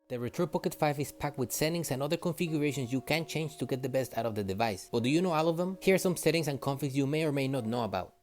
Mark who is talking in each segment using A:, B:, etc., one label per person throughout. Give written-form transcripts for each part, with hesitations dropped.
A: The Retroid Pocket 5 is packed with settings and other configurations you can change to get the best out of the device. But do you know all of them? Here are some settings and configs you may or may not know about.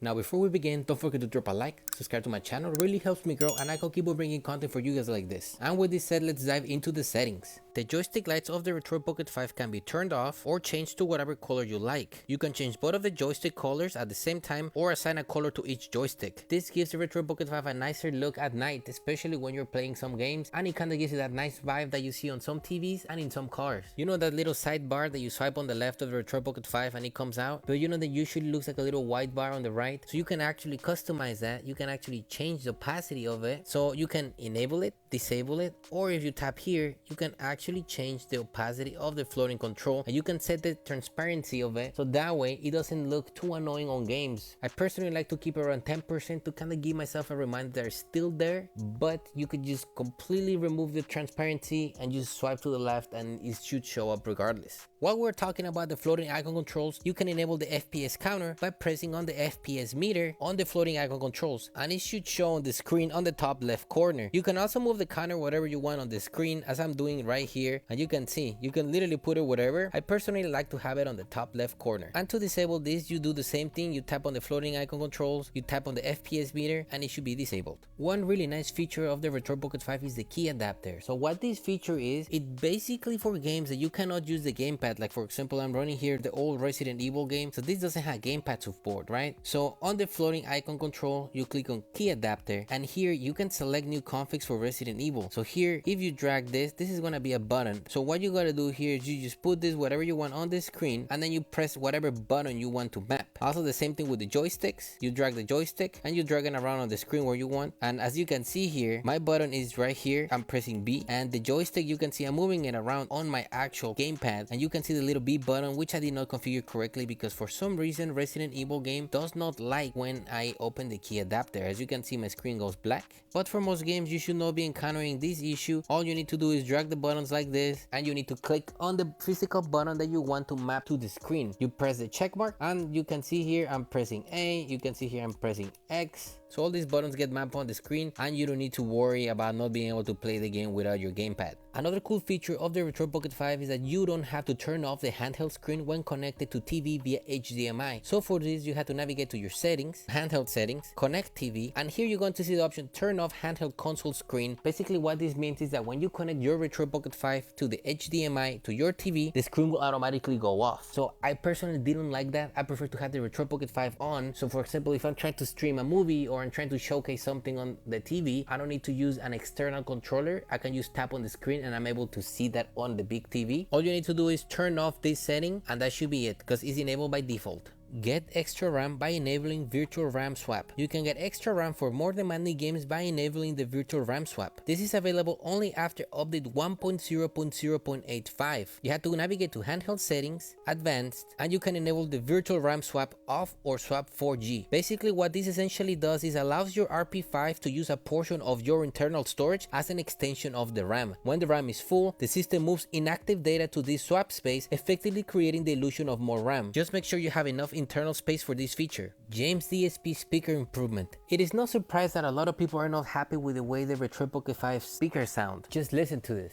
A: Now before we begin, don't forget to drop a like, subscribe to my channel, it really helps me grow and I can keep on bringing content for you guys like this. And with this said, let's dive into the settings. The joystick lights of the Retroid Pocket 5 can be turned off or changed to whatever color you like. You can change both of the joystick colors at the same time or assign a color to each joystick. This gives the Retroid Pocket 5 a nicer look at night, especially when you're playing some games, and it kinda gives you that nice vibe that you see on some TVs and in some cars. You know that little sidebar that you swipe on the left of the Retroid Pocket 5 and it comes out? But you know that usually looks like a little white bar on the right? So you can actually customize that. You can actually change the opacity of it. So you can enable it, disable it, or if you tap here, you can actually change the opacity of the floating control, and you can set the transparency of it so that way it doesn't look too annoying on games. I personally like to keep it around 10% to kind of give myself a reminder that it's still there, but you could just completely remove the transparency and just swipe to the left and it should show up regardless. While we're talking about the floating icon controls, you can enable the FPS counter by pressing on the FPS meter on the floating icon controls, and it should show on the screen on the top left corner. You can also move the counter whatever you want on the screen, as I'm doing right here, and you can see you can literally put it whatever. I personally like to have it on the top left corner. And to disable this, you do the same thing. You tap on the floating icon controls, you tap on the FPS meter, and it should be disabled. One really nice feature of the Retroid Pocket 5 is the key adapter. So what this feature is, it basically for games that you cannot use the gamepad, like for example I'm running here the old Resident Evil game, so this doesn't have gamepad support, right? So on the floating icon control, you click on key adapter, and here you can select new configs for Resident Evil. So here, if you drag this is gonna be a button. So what you gotta do here is you just put this whatever you want on the screen, and then you press whatever button you want to map. Also the same thing with the joysticks. You drag the joystick and you drag it around on the screen where you want, and as you can see here, my button is right here. I'm pressing B, and the joystick, you can see I'm moving it around on my actual gamepad, and you can see the little B button, which I did not configure correctly because for some reason Resident Evil game does not like when I open the key adapter. As you can see, my screen goes black, but for most games you should not be encountering this issue. All you need to do is drag the buttons like this, and you need to click on the physical button that you want to map to the screen. You press the check mark, and you can see here I'm pressing A, you can see here I'm pressing X. So all these buttons get mapped on the screen, and you don't need to worry about not being able to play the game without your gamepad. Another cool feature of the Retroid Pocket 5 is that you don't have to turn off the handheld screen when connected to TV via HDMI. So for this, you have to navigate to your settings, handheld settings, connect TV, and here you're going to see the option turn off handheld console screen. Basically what this means is that when you connect your Retroid Pocket 5 to the HDMI to your TV, the screen will automatically go off. So I personally didn't like that. I prefer to have the Retroid Pocket 5 on. So for example, if I'm trying to stream a movie or I'm trying to showcase something on the TV, I don't need to use an external controller. I can just tap on the screen and I'm able to see that on the big TV. All you need to do is turn off this setting, and that should be it because it's enabled by default. Get extra RAM by enabling virtual RAM swap. You can get extra RAM for more demanding games by enabling the virtual RAM swap. This is available only after update 1.0.0.85. You have to navigate to handheld settings, advanced, and you can enable the virtual RAM swap off or swap 4G. Basically what this essentially does is allows your RP5 to use a portion of your internal storage as an extension of the RAM. When the RAM is full, the system moves inactive data to this swap space, effectively creating the illusion of more RAM. Just make sure you have enough internal space for this feature. James DSP speaker improvement. It is no surprise that a lot of people are not happy with the way the Retroid Pocket 5 speakers sound. Just listen to this.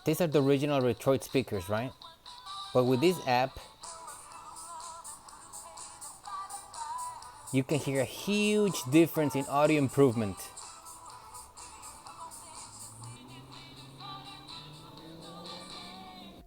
A: These are the original Retroid speakers, right? But with this app, you can hear a huge difference in audio improvement.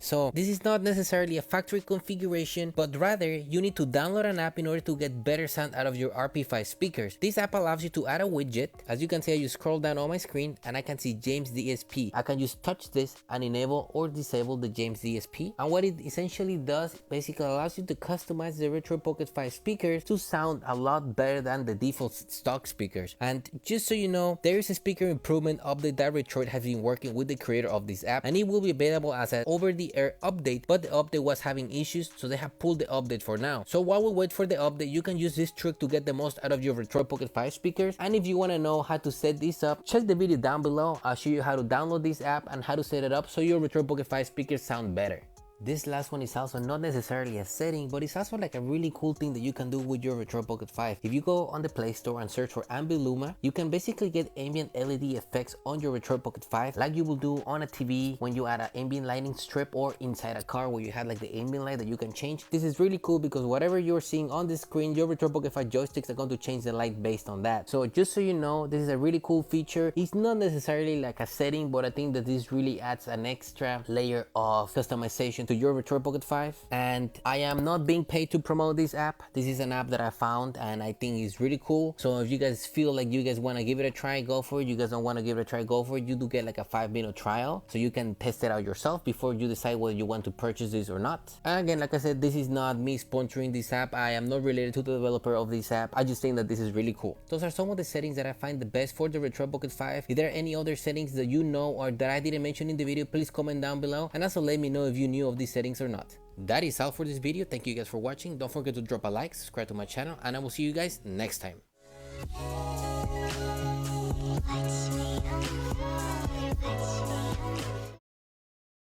A: So this is not necessarily a factory configuration, but rather you need to download an app in order to get better sound out of your RP5 speakers. This app allows you to add a widget. As you can see, I just scroll down on my screen and I can see James DSP. I can just touch this and enable or disable the James DSP. And what it essentially does, basically allows you to customize the Retroid Pocket 5 speakers to sound a lot better than the default stock speakers. And just so you know, there is a speaker improvement update that Retroid has been working with the creator of this app, and it will be available as an over-the-air update, but the update was having issues, so they have pulled the update for now. So while we wait for the update, you can use this trick to get the most out of your Retroid Pocket 5 speakers. And if you want to know how to set this up, check the video down below. I'll show you how to download this app and how to set it up so your Retroid Pocket 5 speakers sound better. This last one is also not necessarily a setting, but it's also like a really cool thing that you can do with your Retroid Pocket 5. If you go on the Play Store and search for Ambient Luma, you can basically get ambient LED effects on your Retroid Pocket 5 like you will do on a TV when you add an ambient lighting strip, or inside a car where you have like the ambient light that you can change. This is really cool because whatever you're seeing on the screen, your Retroid Pocket 5 joysticks are going to change the light based on that. So just so you know, this is a really cool feature. It's not necessarily like a setting, but I think that this really adds an extra layer of customization to your Retroid Pocket 5. And I am not being paid to promote this app. This is an app that I found and I think is really cool. So if you guys feel like you guys want to give it a try, go for it. You guys don't want to give it a try, go for it. You do get like a 5-minute trial so you can test it out yourself before you decide whether you want to purchase this or not. And again, like I said, this is not me sponsoring this app. I am not related to the developer of this app. I just think that this is really cool. Those are some of the settings that I find the best for the Retroid Pocket 5. If there are any other settings that you know or that I didn't mention in the video, please comment down below and also let me know if you knew of these settings or not. That is all for this video. Thank you guys for watching. Don't forget to drop a like, subscribe to my channel, and I will see you guys next time.